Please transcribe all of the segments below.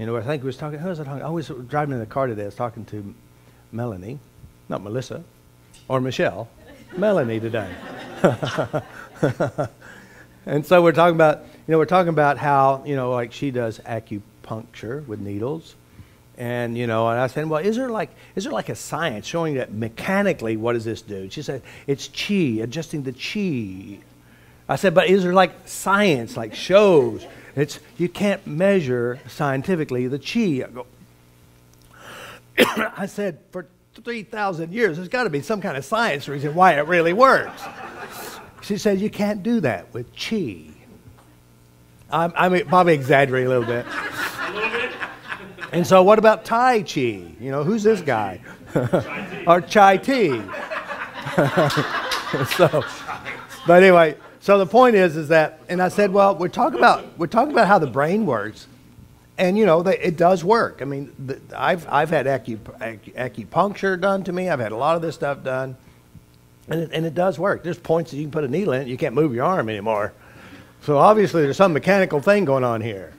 You know, I think we was talking, who was I talking? I was driving in the car today. I was talking to Melanie, not Melissa, or Michelle, Melanie today. And so we're talking about how, like she does acupuncture with needles. And, and I said, well, is there like a science showing that mechanically what does this do? She said, it's chi, adjusting the chi. I said, but is there like science, like shows? You can't measure scientifically the chi. I said, for 3,000 years, there's got to be some kind of science reason why it really works. She said, you can't do that with chi. I mean, probably exaggerate a little bit. A little bit. And so what about Tai Chi? Who's this guy? Or Chai Tea. But anyway, so the point is that, and I said, well, we're talking about how the brain works, and it does work. I mean, I've had acupuncture done to me. I've had a lot of this stuff done, and it does work. There's points that you can put a needle in it. You can't move your arm anymore. So obviously there's some mechanical thing going on here.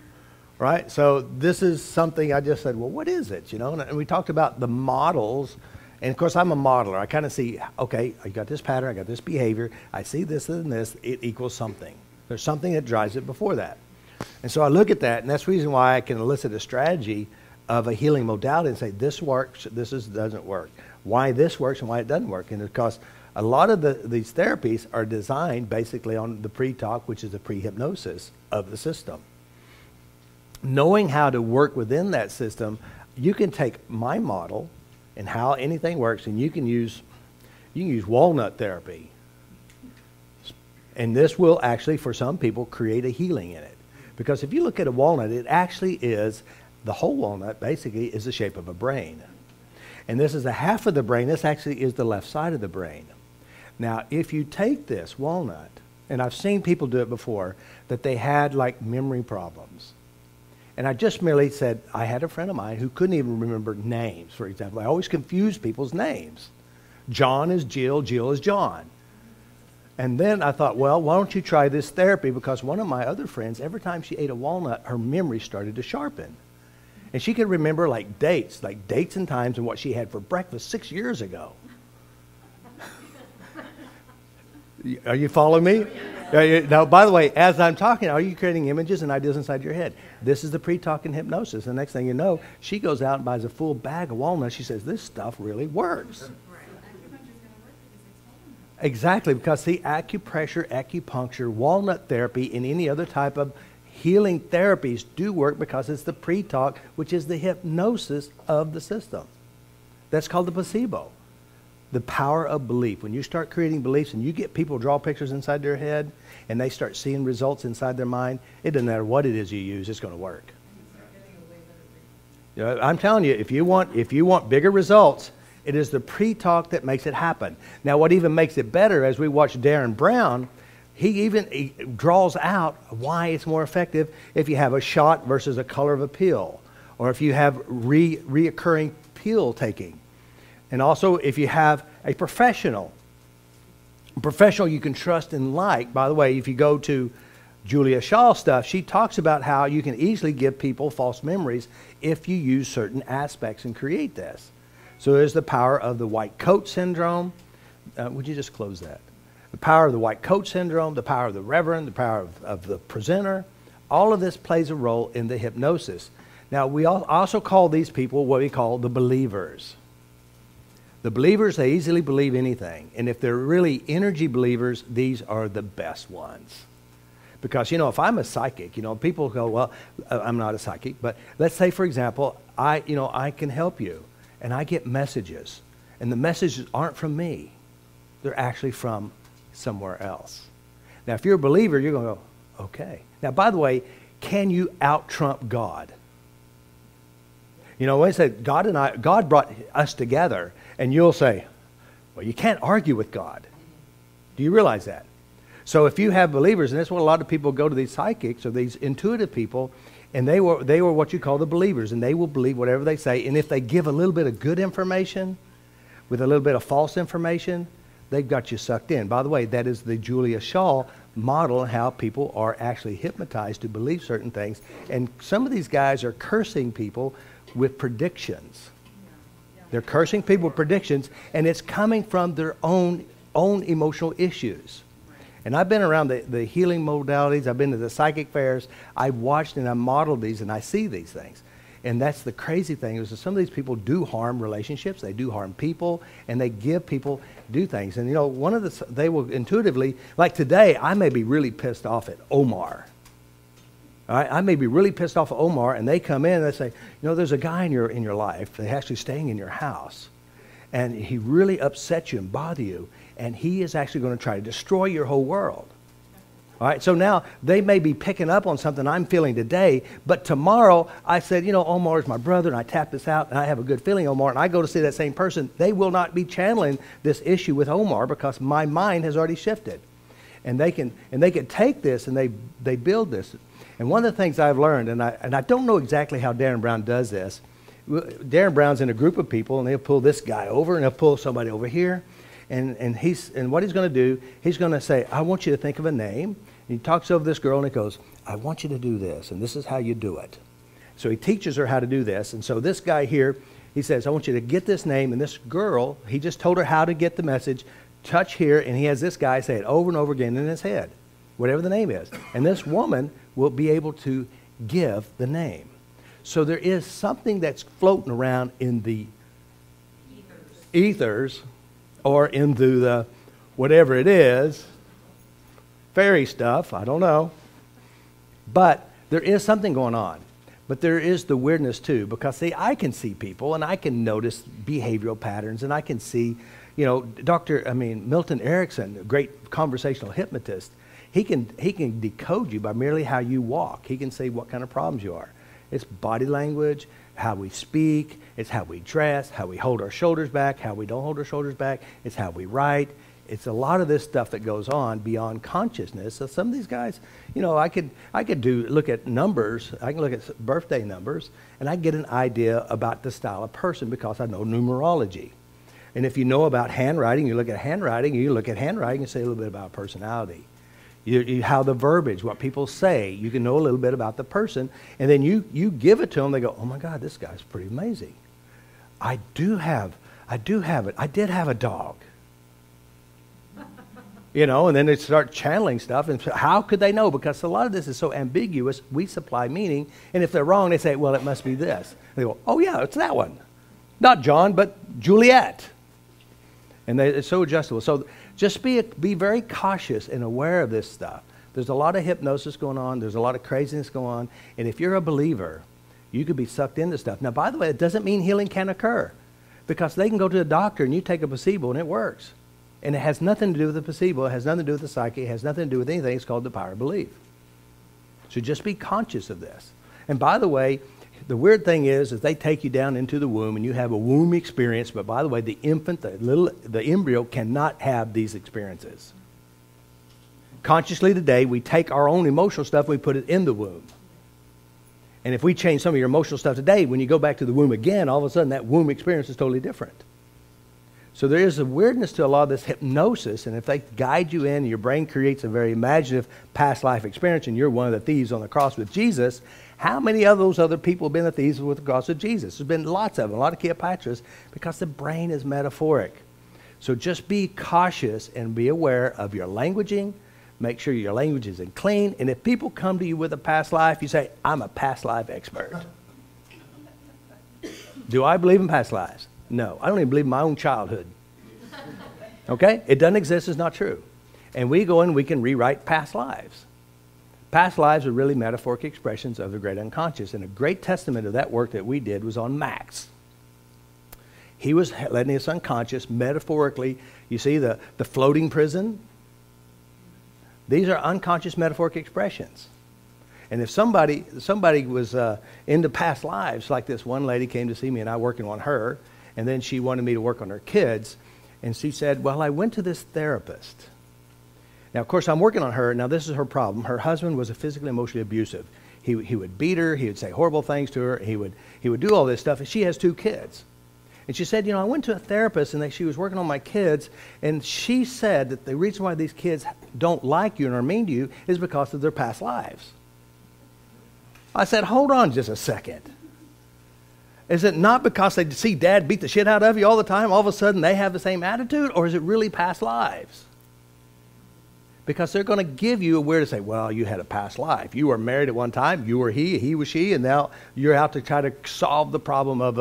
Right? So this is something I just said, well, what is it? And we talked about the models. And of course, I'm a modeler. I kind of see, okay, I got this pattern, I got this behavior, I see this and this, it equals something. There's something that drives it before that. And so I look at that, and that's the reason why I can elicit a strategy of a healing modality and say, this works, doesn't work. Why this works and why it doesn't work. And because a lot of these therapies are designed basically on the pre-talk, which is the pre-hypnosis of the system. Knowing how to work within that system, you can take my model and how anything works, and you can use walnut therapy. And this will actually, for some people, create a healing in it. Because if you look at a walnut, it actually is, the whole walnut basically is the shape of a brain. And this is a half of the brain. This actually is the left side of the brain. Now, if you take this walnut, and I've seen people do it before, that they had like memory problems. And I just merely said, I had a friend of mine who couldn't even remember names, for example. I always confuse people's names. John is Jill, Jill is John. And then I thought, well, why don't you try this therapy? Because one of my other friends, every time she ate a walnut, her memory started to sharpen. And she could remember like dates and times and what she had for breakfast 6 years ago. Are you following me? Now, by the way, as I'm talking, are you creating images and ideas inside your head? This is the pre-talk and hypnosis. The next thing you know, she goes out and buys a full bag of walnuts. She says, this stuff really works. Exactly, because see, acupressure, acupuncture, walnut therapy, and any other type of healing therapies do work because it's the pre-talk, which is the hypnosis of the system. That's called the placebo. The power of belief. When you start creating beliefs and you get people draw pictures inside their head and they start seeing results inside their mind, it doesn't matter what it is you use, it's going to work. I'm telling you, if you want bigger results, it is the pre-talk that makes it happen. Now, what even makes it better, as we watch Darren Brown, he draws out why it's more effective if you have a shot versus a color of a pill, or if you have reoccurring pill taking. And also, if you have a professional you can trust and like. By the way, if you go to Julia Shaw's stuff, she talks about how you can easily give people false memories if you use certain aspects and create this. So there's the power of the white coat syndrome. Would you just close that? The power of the white coat syndrome, the power of the reverend, the power of the presenter. All of this plays a role in the hypnosis. Now, we also call these people what we call the believers. The believers, they easily believe anything. And if they're really energy believers, these are the best ones. Because, if I'm a psychic, people go, well, I'm not a psychic. But let's say, for example, I can help you. And I get messages. And the messages aren't from me. They're actually from somewhere else. Now, if you're a believer, you're going to go, okay. Now, by the way, can you out-trump God? When I say God brought us together. And you'll say, well, you can't argue with God. Do you realize that? So if you have believers, and that's what a lot of people go to these psychics or these intuitive people, and they were what you call the believers, and they will believe whatever they say. And if they give a little bit of good information with a little bit of false information, they've got you sucked in. By the way, that is the Julia Shaw model how people are actually hypnotized to believe certain things. And some of these guys are cursing people with predictions. They're cursing people with predictions, and it's coming from their own emotional issues. And I've been around the healing modalities. I've been to the psychic fairs. I've watched and I've modeled these, and I see these things. And that's the crazy thing, is that some of these people do harm relationships. They do harm people, and they give people do things. And, you know, one of the, they will intuitively, like today, I may be really pissed off at Omar. All right? I may be really pissed off at Omar, and they come in and they say, you know, there's a guy in your life that's actually staying in your house, and he really upsets you and bothers you, and he is actually going to try to destroy your whole world. All right, so now they may be picking up on something I'm feeling today, but tomorrow I said, you know, Omar is my brother, and I tap this out, and I have a good feeling, Omar, and I go to see that same person. They will not be channeling this issue with Omar because my mind has already shifted. And they can take this and they build this. And one of the things I've learned, and I don't know exactly how Darren Brown does this. Darren Brown's in a group of people, and they'll pull this guy over, and they'll pull somebody over here. And what he's going to do, he's going to say, I want you to think of a name. And he talks over this girl, and he goes, I want you to do this, and this is how you do it. So he teaches her how to do this. And so this guy here, he says, I want you to get this name. And this girl, he just told her how to get the message. Touch here, and he has this guy say it over and over again in his head, whatever the name is. And this woman will be able to give the name. So there is something that's floating around in the ethers or into the whatever it is, fairy stuff, I don't know. But there is something going on. But there is the weirdness too, because see, I can see people and I can notice behavioral patterns, and I can see, you know, Milton Erickson, a great conversational hypnotist, he can decode you by merely how you walk. He can say what kind of problems you are. It's body language, how we speak, it's how we dress, how we hold our shoulders back, how we don't hold our shoulders back, it's how we write. It's a lot of this stuff that goes on beyond consciousness. So some of these guys, you know, I could look at numbers, I can look at birthday numbers, and I get an idea about the style of person because I know numerology. And if you know about handwriting, you look at handwriting, and say a little bit about personality. How the verbiage, what people say, you can know a little bit about the person, and then you give it to them, they go, oh my God, this guy's pretty amazing. I did have a dog. You know, and then they start channeling stuff, and how could they know? Because a lot of this is so ambiguous, we supply meaning, and if they're wrong, they say, well, it must be this. And they go, oh yeah, it's that one. Not John, but Juliet. And it's so adjustable. So just be very cautious and aware of this stuff. There's a lot of hypnosis going on. There's a lot of craziness going on. And if you're a believer, you could be sucked into stuff. Now, by the way, it doesn't mean healing can't occur, because they can go to the doctor and you take a placebo and it works. And it has nothing to do with the placebo. It has nothing to do with the psyche. It has nothing to do with anything. It's called the power of belief. So just be conscious of this. And by the way, the weird thing is they take you down into the womb and you have a womb experience. But by the way, the infant, the embryo cannot have these experiences. Consciously today, we take our own emotional stuff and we put it in the womb. And if we change some of your emotional stuff today, when you go back to the womb again, all of a sudden that womb experience is totally different. So there is a weirdness to a lot of this hypnosis, and if they guide you in, and your brain creates a very imaginative past life experience, and you're one of the thieves on the cross with Jesus, how many of those other people have been the thieves with the cross of Jesus? There's been lots of them, a lot of Cleopatras, because the brain is metaphoric. So just be cautious and be aware of your languaging. Make sure your language is clean, and if people come to you with a past life, you say, I'm a past life expert. Do I believe in past lives? No, I don't even believe in my own childhood. Okay? It doesn't exist, it's not true. And we go in, we can rewrite past lives. Past lives are really metaphoric expressions of the great unconscious. And a great testament of that work that we did was on Max. He was letting us unconscious metaphorically. You see the floating prison? These are unconscious metaphoric expressions. And if somebody was into past lives, like this one lady came to see me and I working on her, and then she wanted me to work on her kids. And she said, well, I went to this therapist. Now, of course, I'm working on her. Now, this is her problem. Her husband was physically, emotionally abusive. He would beat her. He would say horrible things to her. He would do all this stuff. And she has 2 kids. And she said, I went to a therapist and she was working on my kids, and she said that the reason why these kids don't like you and are mean to you is because of their past lives. I said, hold on just a second. Is it not because they see dad beat the shit out of you all the time, all of a sudden they have the same attitude, or is it really past lives? Because they're going to give you a way to say, well, you had a past life. You were married at one time, you were he was she, and now you're out to try to solve the problem of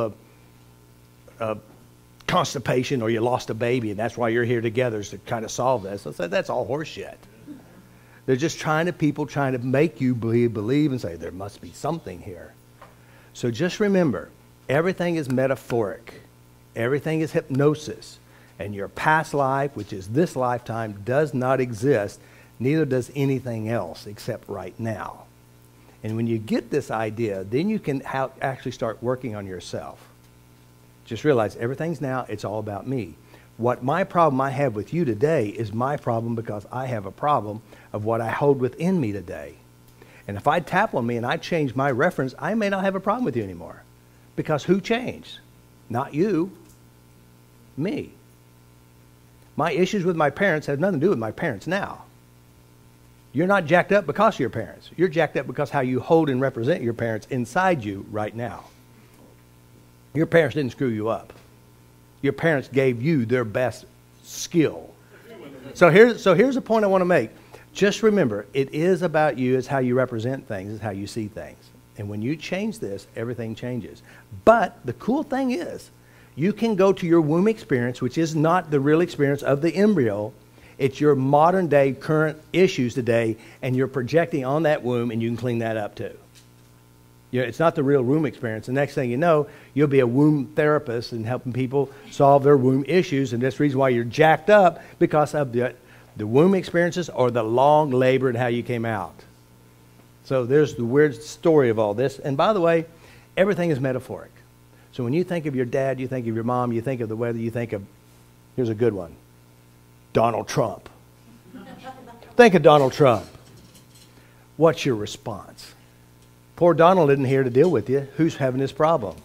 a constipation, or you lost a baby, and that's why you're here together, is to kind of solve this. I said, that's all horseshit. They're just people trying to make you believe and say, there must be something here. So just remember, everything is metaphoric. Everything is hypnosis. And your past life, which is this lifetime, does not exist. Neither does anything else except right now. And when you get this idea, then you can actually start working on yourself. Just realize everything's now, it's all about me. What my problem I have with you today is my problem because I have a problem of what I hold within me today. And if I tap on me and I change my reference, I may not have a problem with you anymore. Because who changed? Not you. Me. My issues with my parents have nothing to do with my parents now. You're not jacked up because of your parents. You're jacked up because how you hold and represent your parents inside you right now. Your parents didn't screw you up. Your parents gave you their best skill. So here's a point I want to make. Just remember, it is about you. It's how you represent things. It's how you see things. And when you change this, everything changes. But the cool thing is, you can go to your womb experience, which is not the real experience of the embryo. It's your modern day current issues today, and you're projecting on that womb, and you can clean that up too. It's not the real womb experience. The next thing you know, you'll be a womb therapist and helping people solve their womb issues, and that's the reason why you're jacked up, because of the womb experiences or the long labor and how you came out. So there's the weird story of all this. And by the way, everything is metaphoric. So when you think of your dad, you think of your mom, you think of the weather, you think of, here's a good one, Donald Trump. Think of Donald Trump. What's your response? Poor Donald isn't here to deal with you. Who's having this problem?